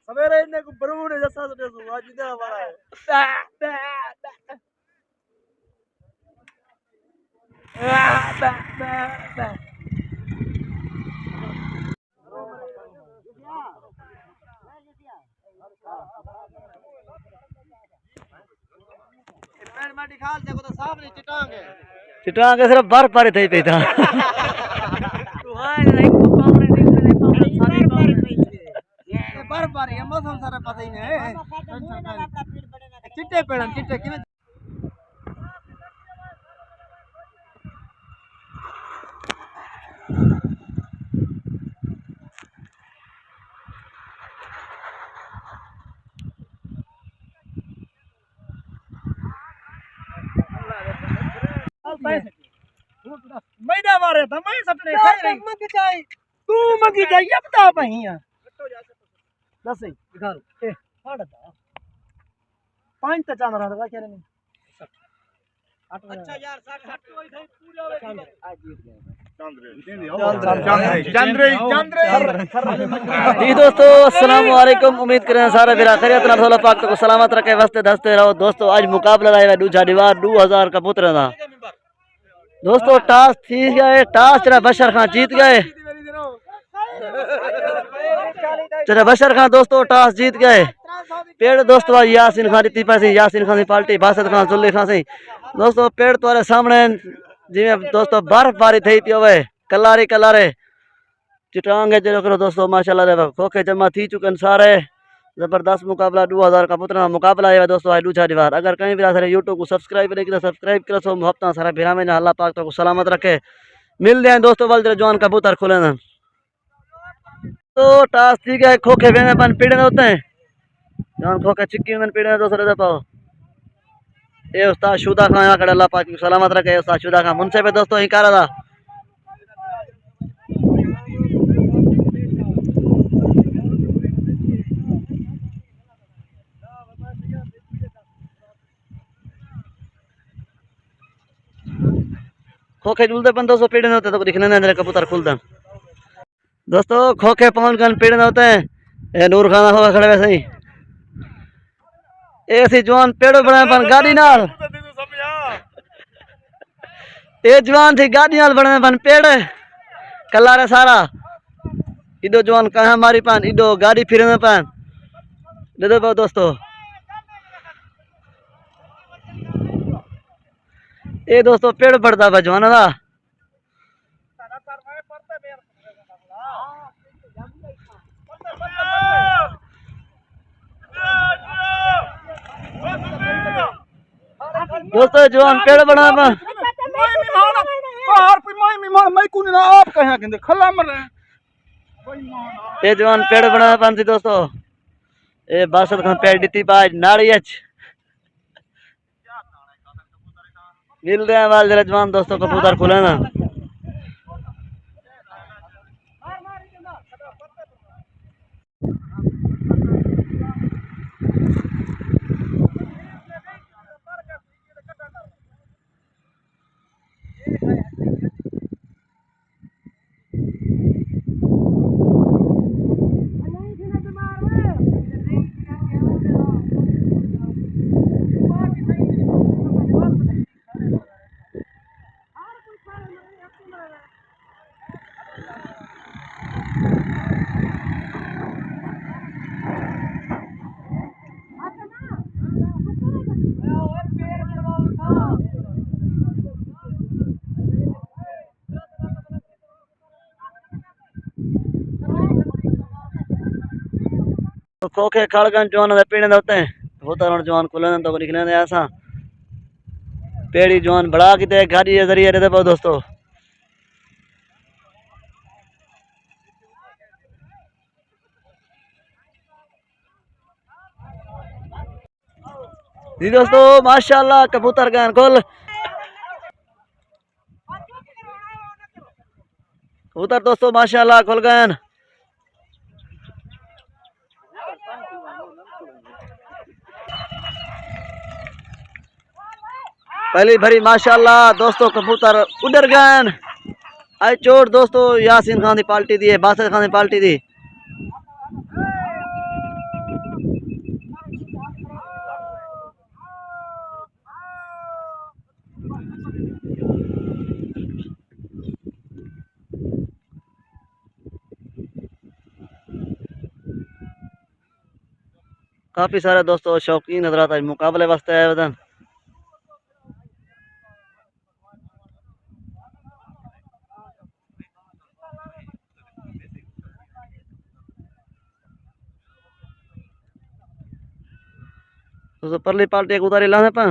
सवेरे इन्हें को बरूद जैसा सुने सो आज इधर हमारा है चिटांग सिर्फ बर्फ पारे थे पे था बर्फ बारी है मौसम सारा पता ही नहीं है चिट्टे पेड़ चिट्टे किने मैदा मारे था मैं सपने खाई रही मंगी जाए तू मंगी जाए अब ता पहिया दस ही दिखा लो ए साढ़े दा पांच तो चांद रहा था क्या रे अच्छा यार 60 होई थे पूरा आज जीत गए जी दोस्तों अस्सलाम वालेकुम। उम्मीद करें सारे बिरा खैरियत ना थोड़ा पाक को सलामत रखे वस्ते दस्ते रहो। दोस्तों आज मुकाबला रहा है दूजा दीवार 2000 का पुत्र था। दोस्तों टास जीत गए, टास चला बशर खान जीत गए, चला बशर खान दोस्तों टास जीत गए। पेड़ दोस्तों आज यासीन खान इतनी पैसे यासीन खान की पार्टी बासत खान जुल्ले खान से दोस्तों पेड़ तुम्हारे सामने जिमें दोस्तों बर्फबारी थी पी हुए कलारे कलारे चिटांगे जो करो दोस्तों माशाल्लाह खोखे जमा थी चुके सारे जबरदस्त मुकाबला 2000 का पुत्र मुकाबला है दोस्तों आज दूजा दीवार। अगर कहीं भी सारे यूट्यूब को सब्सक्राइब नहीं किया सब्सक्राइब करो सो हफ्ता सारा भिरा में अल्लाह पाक तो सलामत रखे। मिल जाए दोस्तों बल जवान कबूतर खुले ना तो टास ठीक है खोखे बेने बन पीड़े होते हैं जवान खोखे चिक्की में पीड़े दोस्तों पाओ ये उस्ताद शुदा खान यहाँ अल्लाह पाक सलामत रखे। उस्ताद शुदा खान मुनसे पे दोस्तों ही करा था खोखे झूलते पन दोस्तों पेड़ होते तो दिखने नहीं कबूतर खुलते दोस्तों खोखे पहुंच गए पेड़ होते हैं। ये नूर खाना होगा खड़े वैसे ही ऐसी जवान पेड़ बनाए पन गाड़ी नाल ये जवान थी गाड़ी नाल बनाए पन पेड़ कलारे सारा इधो जवान कहाँ मारी पान इधो गाड़ी फिरने पान दे दो दोस्तों ये दोस्तों पेड़ बढ़ता है जवान का दोस्तों जवान पेड़ बना आप कहाँ कहते खला मर ये जवान पेड़ बना पान थी दोस्तों ये बासत खान पेड़ दी बाज नाड़ी मिल रहे हैं वाल जरा जवान दोस्तों कबूतर खुले ना खोखे खड़गन जवान पीने होते हैं होता जवान खुले तो निकले ऐसा पेड़ी जवान बढ़ा के गाड़ी के जरिए रहते बहुत दोस्तों जी दोस्तों माशाल्लाह कबूतर गए खोल कबूतर दोस्तों माशाल्लाह खुल गए पहली भरी माशाल्लाह दोस्तों कबूतर उड़ गए आज चोट दोस्तों यासीन खान की पार्टी दी है, बासत खान की पार्टी दी। काफी सारे दोस्तों शौकीन हजरात आज मुकाबले वास्ते आए हुए। तो परली पार्टी एक उतारी लाने पा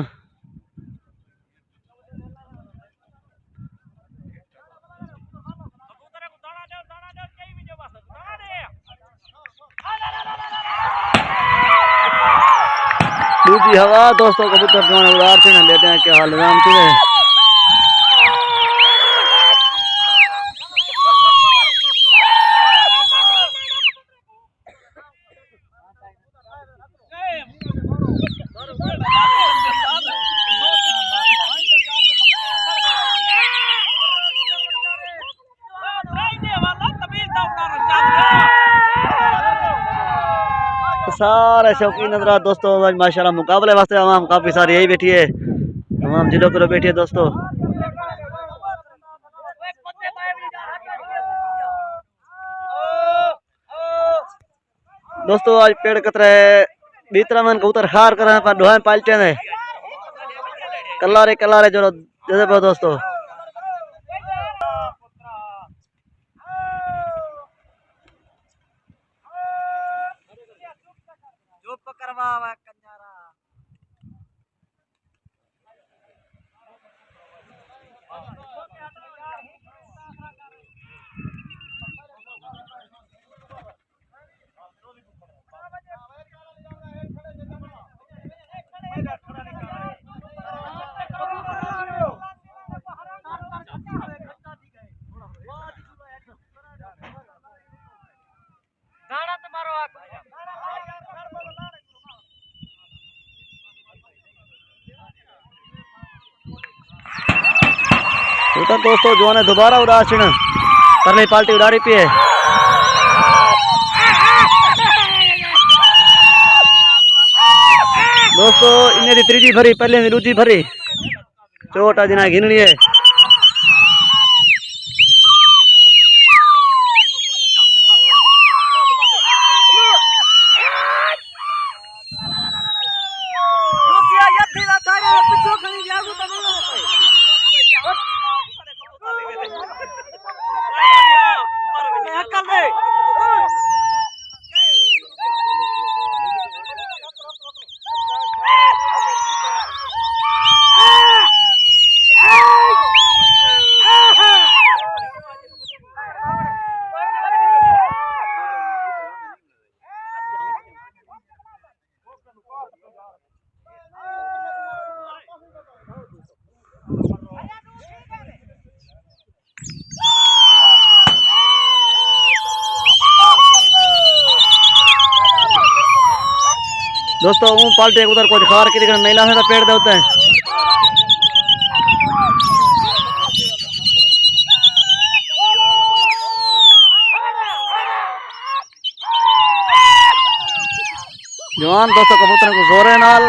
दूसरी हवा दोस्तों कबूतर जो उड़ार से न लेते हैं क्या हाल राम से सारे शौकीन नजर दोस्तों माशाल्लाह मुकाबले वास्ते तमाम काफी सारी यही बैठी है, तमाम जिलों पर बैठी है दोस्तों। दोस्तों आज पेड़ कतरा है बीतरा मन कबूतर खार कर पर ढोए पालटे ने कल्लारे जो जैसे दोस्तों तो दोस्तों जो ने दोबारा उड़ार छिण परली पार्टी उड़ारी पी है। दोस्तों इन्हें तीजी भरी पहले दूजी भरी चोटा जिना घिननी है। दोस्तों वो पाल्टे उधर कुछ खार की नहीं ला तो पेड़ दे होते हैं। जवान दोस्तों कबूतर को जोरे नाल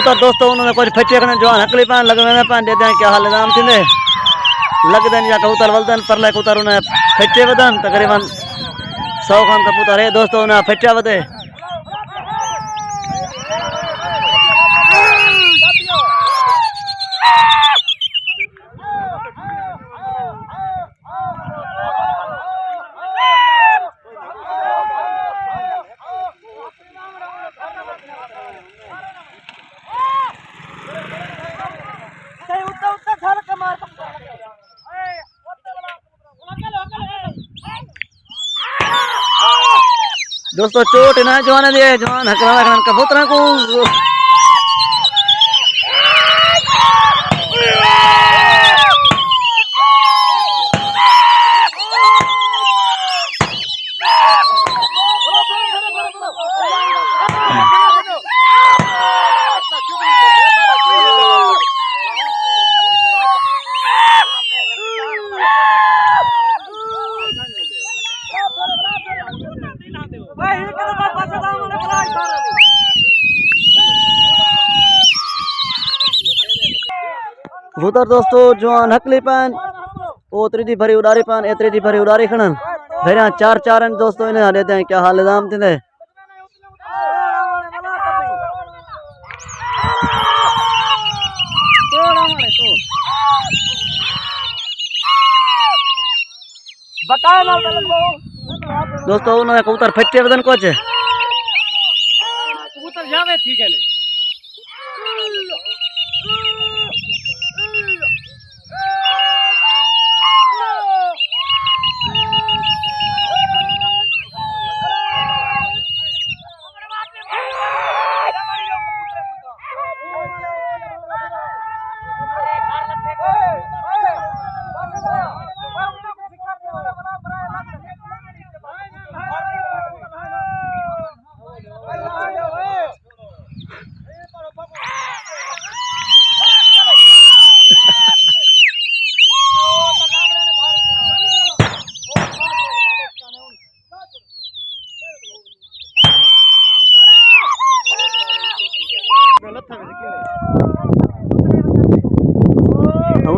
तो दोस्तों उन्होंने कुछ फचे करने जो हकली पान लगने पान दे दें क्या हाल नाम थी लग दें या कबूतर वलदन पर ले कबूतर उन्हें फचे वदन तकरीबन 100 खान कबूतर है दोस्तों उन्हें फचा वदे। उत्तर मार दोस्तों चोट ना जवान दिए जवान हकराना खान कबूतर को कबूतर दोस्तों जवान हकली पान ओतरी दी भरी उड़ारी पान एतरी दी भरी उड़ारी खणन भेरा चार चार दोस्तों इन्हें हरे दें क्या हाल दाम थिंदे दोस्तों उन्होंने कबूतर फट्टे बदन को कबूतर जावे ठीक है नहीं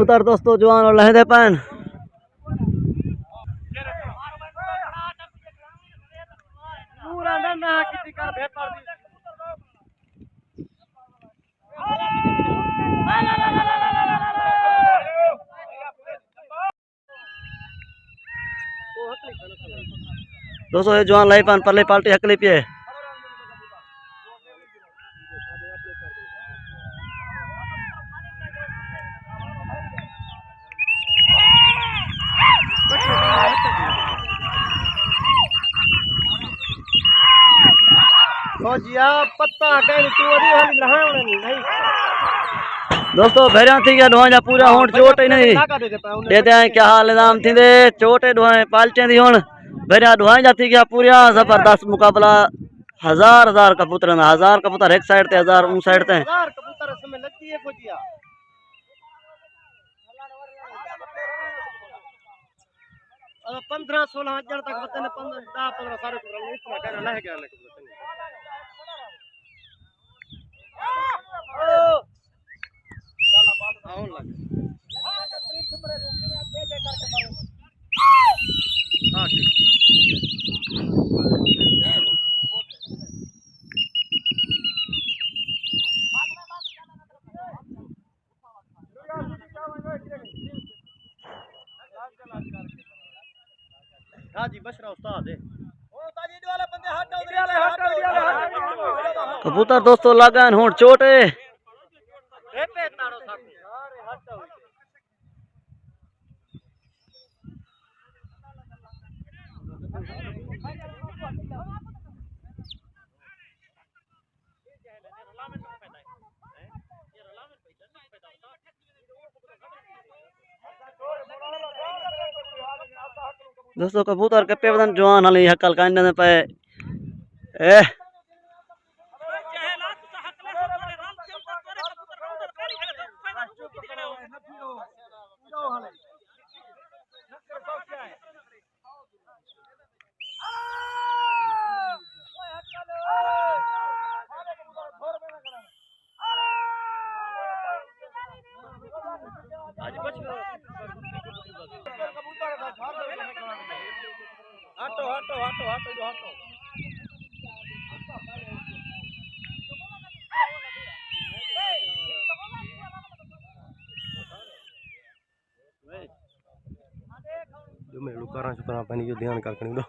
कबूतर दोस्तों जवान और लहदे पान पूरा नन्ना किसी कर भेट पर दी दोस्तों ये जवान लाई पान परले पाल्टी हकली पिए पत्ता कहीं चोरी वाली नहीं दोस्तों भेरिया थी क्या ढोंजा पूरा होंठ चोट ही नहीं देते हैं क्या हाल नाम थी दे चोटे ढोए पालचे दी होन भेरिया ढोए जाती क्या पूरा जबरदस्त मुकाबला हजार कबूतर एक साइड ते हजार उन साइड ते कबूतर इसमें लगती है खोजिया 15-16 हजार तक बच्चे ने 15 सारे कबूतर इतना कहना लह गया हाजी बशरा उस्ताद है कबूतर दोस्तों लागन होंठ चोट है दोस्तों कबूतर कप्पे बदन जवान हली हकल कांडे पे ए हटो हटो हटो हटो हटो जो मैं लुकारा चुका पानी जो ध्यान कर कनी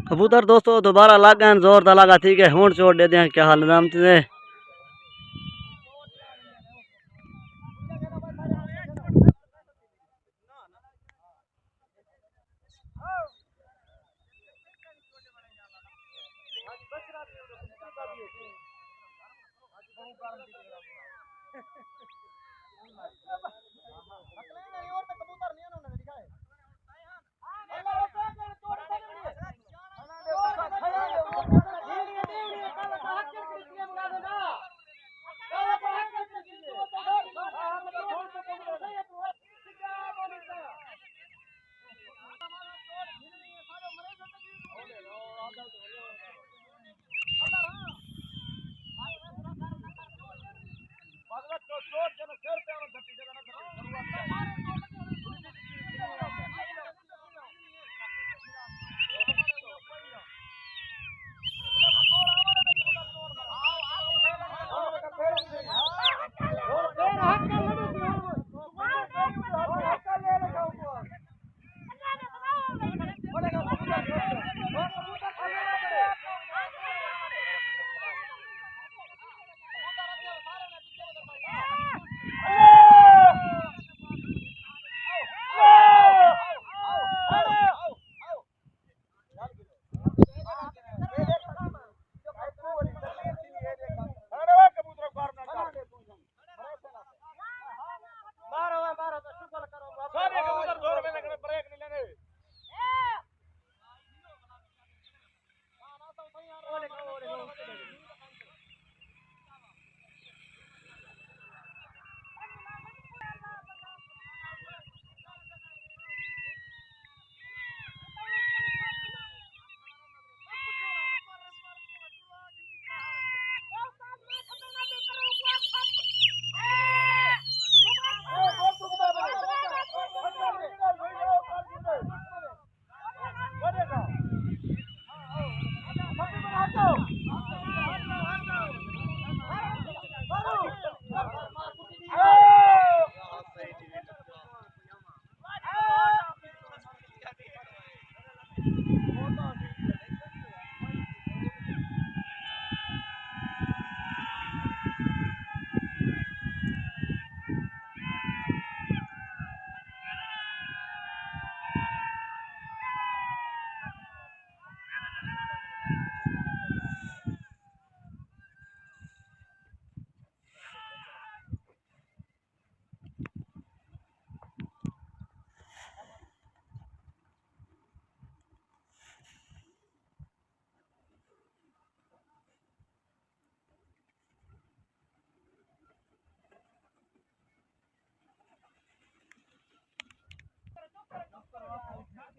कबूतर दोस्तों दोबारा लागन जोरदार लगा ठीक है होंठ चोट दे दें क्या हाल नाम थे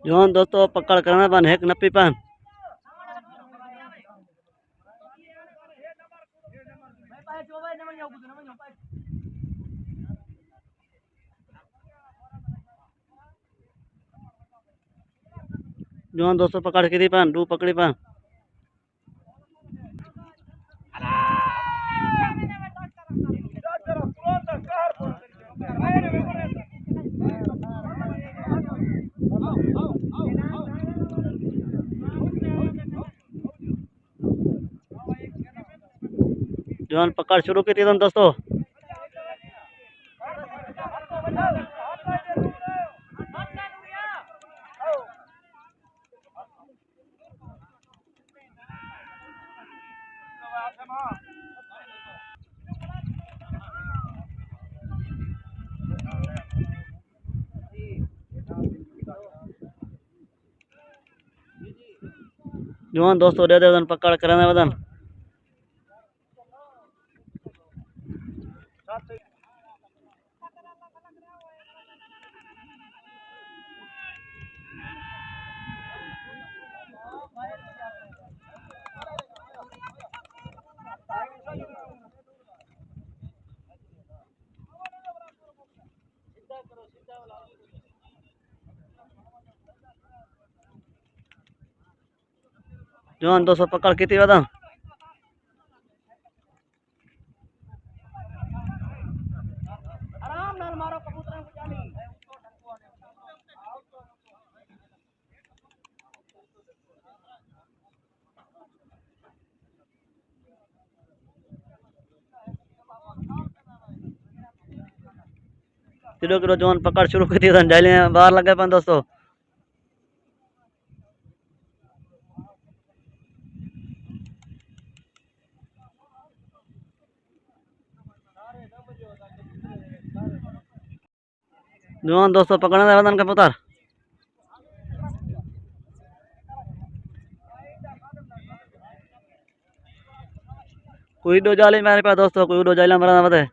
जवान दोस्तों पकड़ करना बन है नप्पी पान जवान दोस्तों पकड़ के दी पान दू पकड़ी पान जवान पकड़ शुरू की थी दोस्तों जवान दोस्तों दे दे पकड़ करना वदन जवान दोस्तों पकड़ की थी वदन किलो किलो जवान पकड़ शुरू की थी डायले बाहर लगे पान दोस्तों जवान दोस्तों पकड़ने दे वतन कबूतर। कोई दो जाली मेरे पास दोस्तों, कोई दो जाली मरा मत है।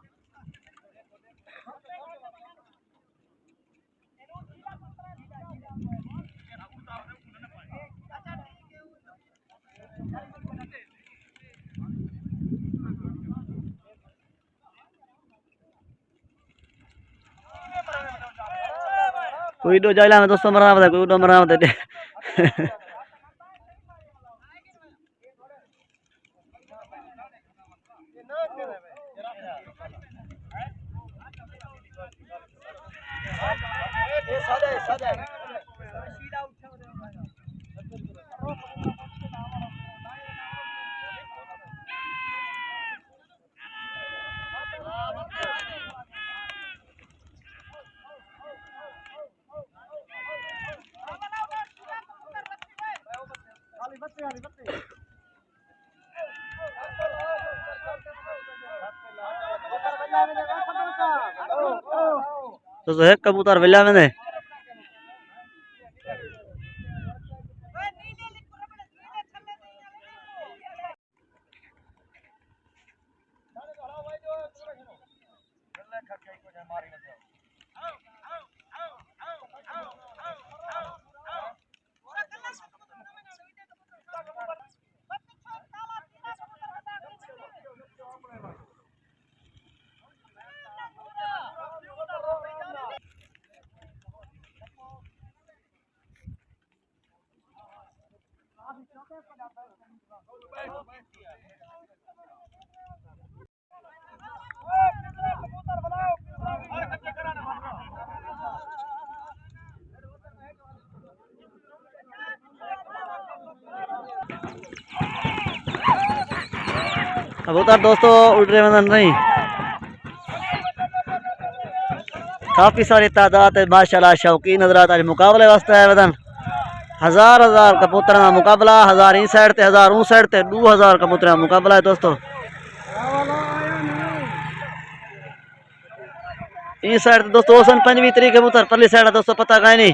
कोई दो जाइला में दोस्तों मरा मत है, कोई दो मरा मत है। तो है कबूतर विला में दे। कबूतर दोस्तों उड़ रहे वतन नहीं, काफी सारी तादाद है माशाल्लाह। शौकीन हजरात आज मुकाबले वास्ते है वतन। हजार हजार कबूतर का मुकाबला, 1000 इस साइड ते 1000 उस साइड ते 2000 कबूतर का मुकाबला है दोस्तों। इस साइड दोस्तों 25 तरीके कबूतर, परली साइड दोस्तों पता कहीं नहीं।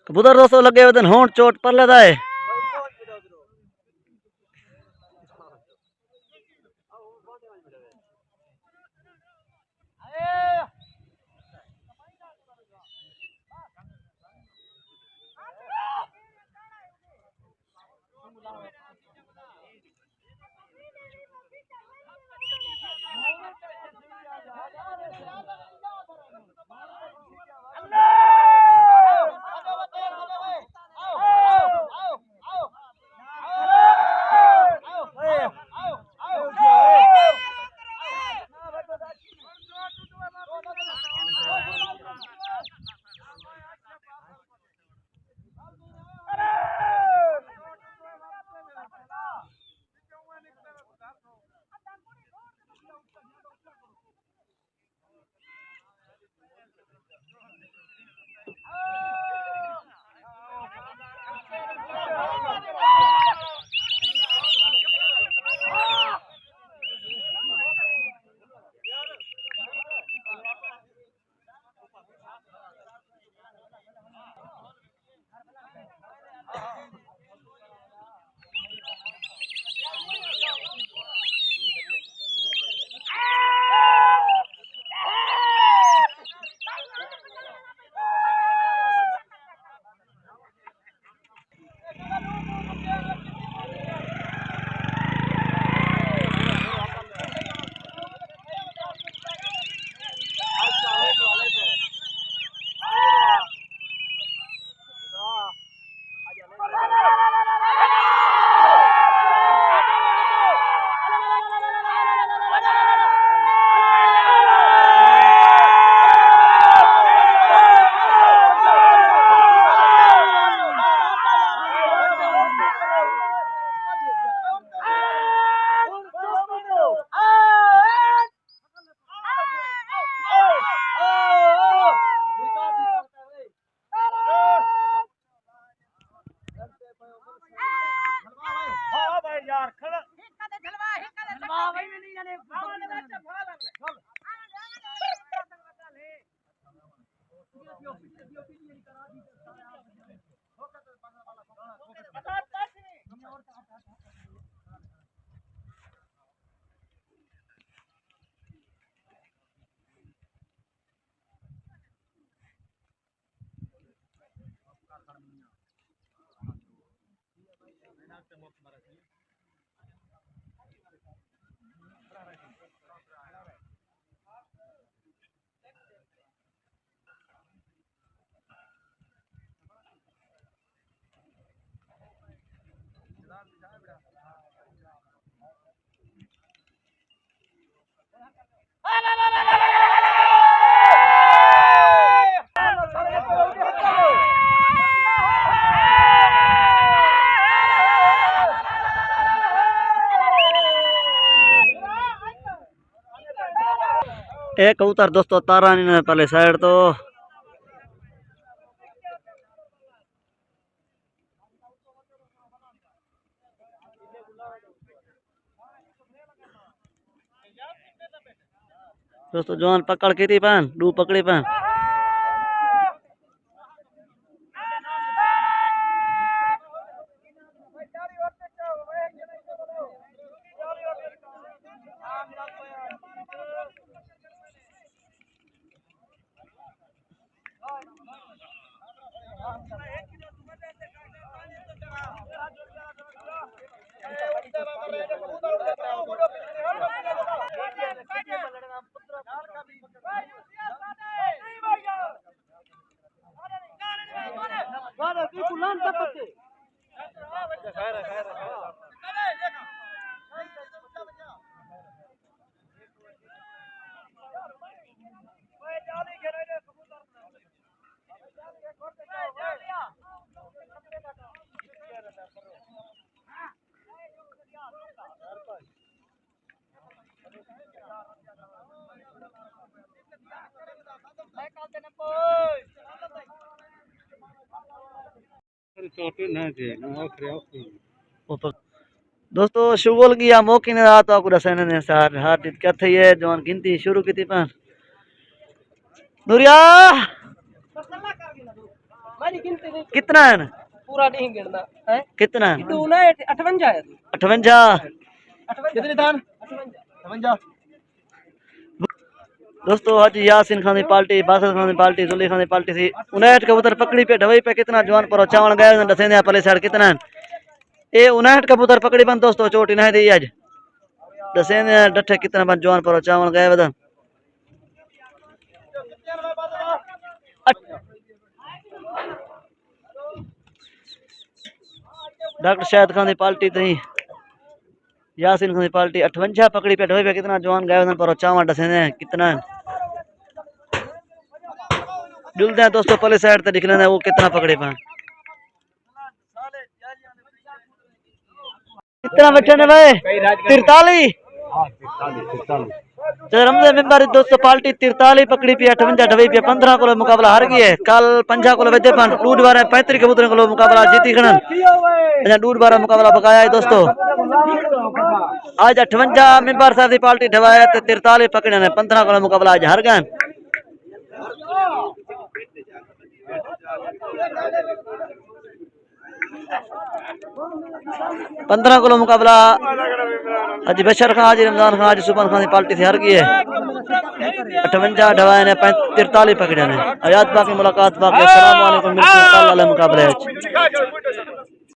कबूतर दोस्तों लगे वतन होंठ चोट पर लेता है। यार खड़ा हिक्का दे ढलवा भाई नहीं जाने बाबा ने बच्चा फाल हमने एक कबूतर दोस्तों तारा नहीं पहले साइड तो दोस्तों जवान पकड़ की थी पान डू पकड़ी पान दोस्तों शुगल की मौकी ने रात आपको रसायन ने सार हाथ क्या थी है जवान गिनती शुरू की थी पान नूरिया कितना है पूरा नहीं गिनना है कितना है 58 है 58 कितने दान 58 दोस्तों आज यासीन खान की पार्टी बासत खान की पार्टी जुली खान की पार्टी थी 59 कबूतर पकड़ी पे ढवई पे कितना जवान पर चावल गए दसेंदे पले साइड कितना ये 59 कबूतर पकड़ी बन दोस्तों चोटी नहीं दी आज दसेंदे डठे कितना बन जवान पर चावल गए बदन डॉक्टर शाहिद खान की पार्टी थी यासीन खान की पार्टी 58 पकड़ी पे ढवई पे कितना जवान गए पर चावल दसेंदे कितना जुलते हैं दोस्तों पहले साइड तक दिख लेना वो कितना पकड़े पाए कितना बच्चे ने भाई 43 रमजे मेंबर दोस्तों पार्टी 43 पकड़ी पी 58 ढवई पे 15 को मुकाबला हार गई है कल 50 को वजे पान दूध बार 35 कबूतर को मुकाबला जीती खड़न अच्छा दूध बार मुकाबला बकाया है दोस्तों आज 58 मेंबर साहब की पार्टी ढवाया 43 पकड़े ने 15 को मुकाबला आज हार गए 15 को मुकाबला आज बशर खान आज रमजान खान आज सुबह खान की पार्टी से हार गई है 58 ढवाए ने 43 पकड़े ने आयात बाकी मुलाकात बाकी अस्सलाम वालेकुम मिलते हैं कल वाले मुकाबले